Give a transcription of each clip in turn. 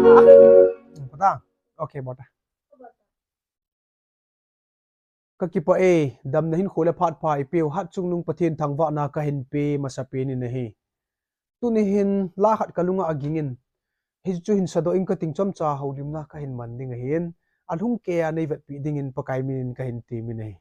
Patang. Okay, bota. Kakipa dam na hin khole phat pa ipiu hat chung nung pathin thangwa na ka hin pe masape ni nahi. Tu ni hin la khat kalunga agingin. Hi chu hin sado ing ka tingchom cha holim na ka hin man ding hin. Alhung ke a nei vet pi dingin pakai min ka hin ti mi nahi.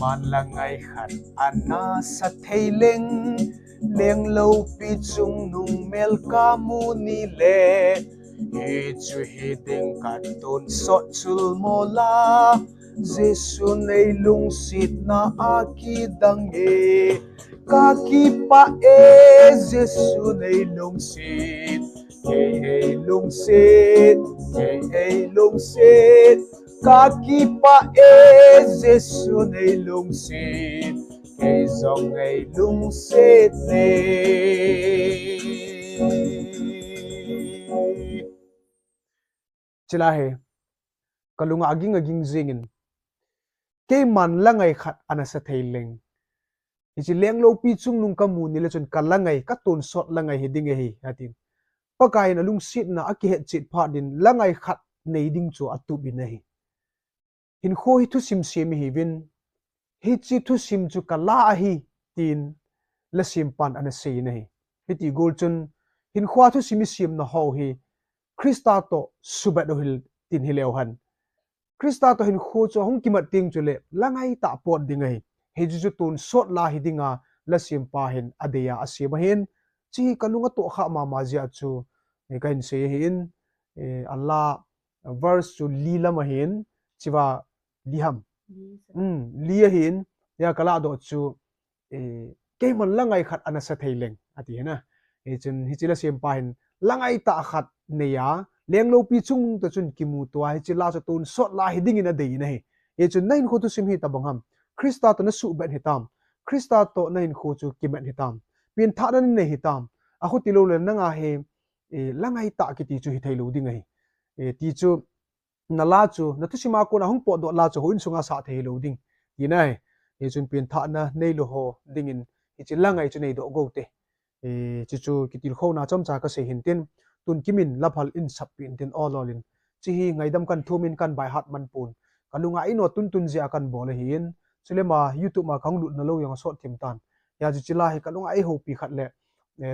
Man langai khat ana sa theileng leng lo pi chung nung mel ka mu ni le e chu hi ding kat ton so chul mola jesu nei lung sit na aki dang e ka ki pa e jesu nei lung sit hey lung sit hey lung sit Kaki pa Jesu ngay lungsit kay zong ngay lungsit ni Chilahe kalunga aging zingin kay man lang ay khat ana sa thailing isi leng lo pi chung nung kamu nila chun kalangay katon sot langay hiding hi atin pagay na lungsit na akihet chit pa din langay khat nei ding chu atubi nahi hin kho hi thu sim sim hi win hi chi thu sim chu kala hi tin la sim pan ana sei nahi hiti gol chun hin khwa thu sim sim na ho hi krista to subat hil tin hileu han krista to hin kho chu hong kimat ting chu le langai ta pot dingai hi ju tun sot la hi dinga la sim pa hin adeya asima hin chi kalunga to kha ma ma ja chu e kain se hin allah verse chu lila ma hin chiwa liham lia hin ya kala do chu ke man langai khat ana sa theileng ati hena e chun hi chila sem pa hin langai ta khat neya leng lo pi chung ta chun kimu to hi chila cha tun sot la hi ding ina dei na hi e chun nain kho tu sim hi tabangam krista to na su ben hitam krista to nain kho chu kimen hitam pin tha na ne hitam a khu ti lo le na nga he langai ta ki ti chu hi thailo ding ai e ti chu na la chu na tu sima ko na hung po do la chu huin sunga sa thei lo ding inai e chun pin tha na nei lo ho ding in hi chi langai chu nei do go te e chi chu kitil kho na chom cha ka se hin tin tun kimin laphal in sap pin tin ololin chi hi ngaidam kan thumin kan bai hat man pun kalunga ino tun tun zia kan bol hin chulema youtube ma khang lut na lo yang sot thim tan ya ji chila hi kalunga ai ho pi khat le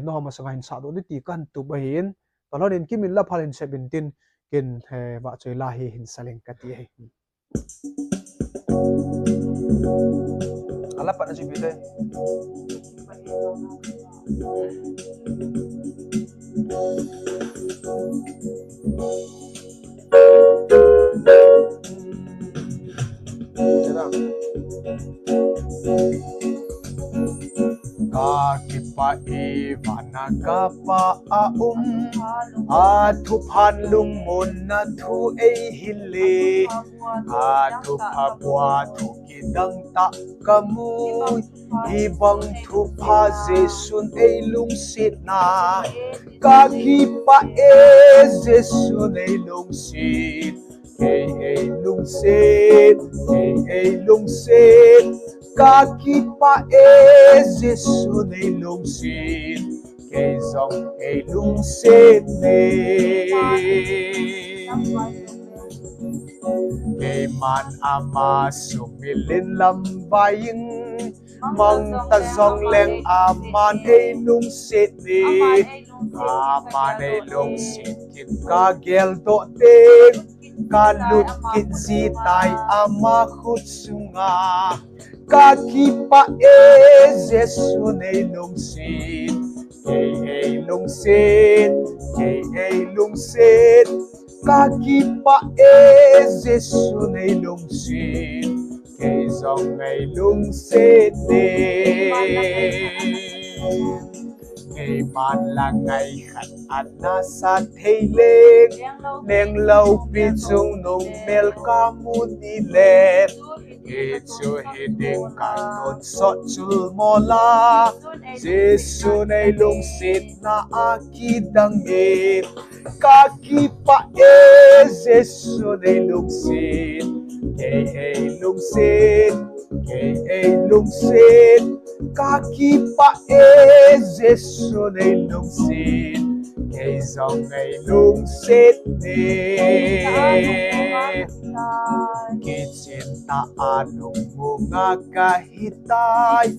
no ha ma sanga hin sa do ni ti kan tu ba hin talonin kimin laphal in 17 kin he wa choi la hi hin saleng ka ti he ala pa na si bide Kakipa ivana kapa atu panlung mon na thu ei hile atu pabwa thu kidang ta kamu ibang thu pa jesun ei lung sit na kakipa jesun ei lung sit ei lung sit ei lung sit Kakipa Jesu nei lung sit kay zong ei lung sit ne kay man ama sumilin lambaying mang ta zong leng aman ei lung sit ne aman ei lung sit kin ka gel do ting kalut kit si tay ama khut sunga Kakipa Jesu nei lung sit ei lung sit ei lung sit Kakipa Jesu nei lung sit kay zong ei lung sit ne kay man lang ngay khat ana sa theileng leng lâu pi chung nung mel ka mu ni le Jesu hiding kanon sot chul mola Jesu nei lung sit na aki dang e kakipa Jesu nei lung sit kay ei lung sit kay ay lungsit kakipa Jesu ay lungsit kay zong ay lungsit ni Kitsinta anong mga kahitay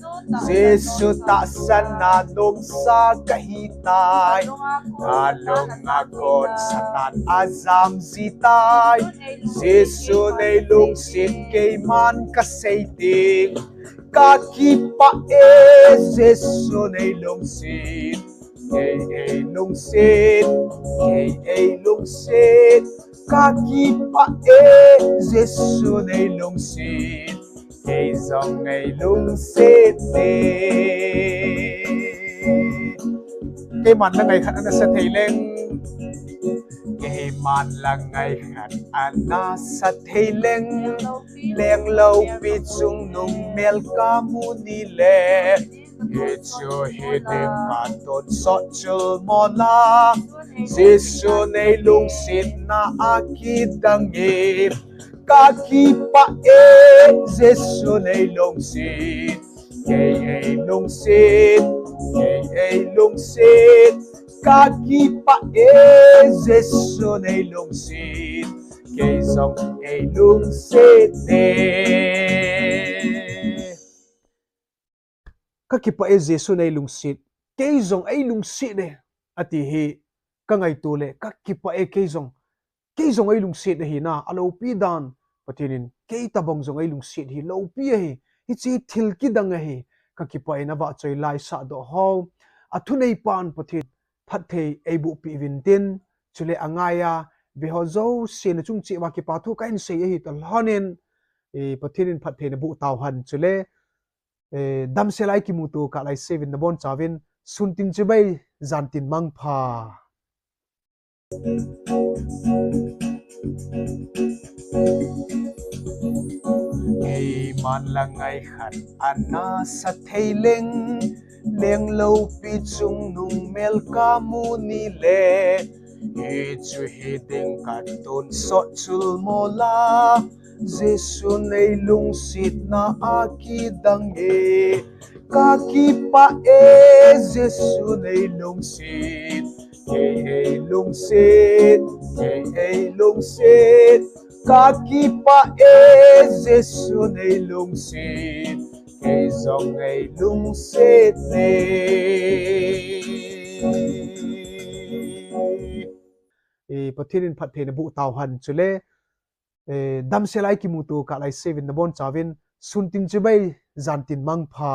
Jesu ta sananong sa kahitay Kalong agon sa tan azam zitay Jesu nay lungsit kay man kasayting kakipa Jesu nay lungsit kay ay lungsit kay ay lungsit kakipa Jesu nay lungsit kay zong ay lungsit kay man lang ay kana sa taileng kay man lang ay kana sa taileng leng law pitsung nung mel kamunile Jesu hiding katon sochul mola Jesu nay lungsit na akidangip kakipa Jesu nay lungsit kay ay lungsit kay ay lungsit kakipa Jesu nay lungsit kay zong ay lungsit kakipa Jesu nay lungsit kay zong ay lungsit atihi kangay tule kakipa kay zong ay lungsit hi na alopi dan patinin kay tabong zong ay lungsit hi lopi hi ichi thilki dang hi kakipa na ba choi lai sa do ho athunei pan pathin phathei eibu pi vintin chule angaya behozo sin chung chi wa ki pa thu kain sei hi tal hanin pathinin phathei na bu taw han chule dam selai ki mutu ka lai sevin na bon chawin suntin chibai zantin mangpha Kay man lang ay khat ana sa taileng leng lâu pi chung nung mel kamunile Jesu hiding katon sochul mola Jesu nay lungsit na akidangi kakipa Jesu nay lungsit kay ay lungsit kay ay lungsit kakipa Jesu nay lungsit kay zong ay lungsit pathirin phathe na bu taw han chule dam selai ki mutu ka lai sevin na bon chawin suntin chibai zantin mangpha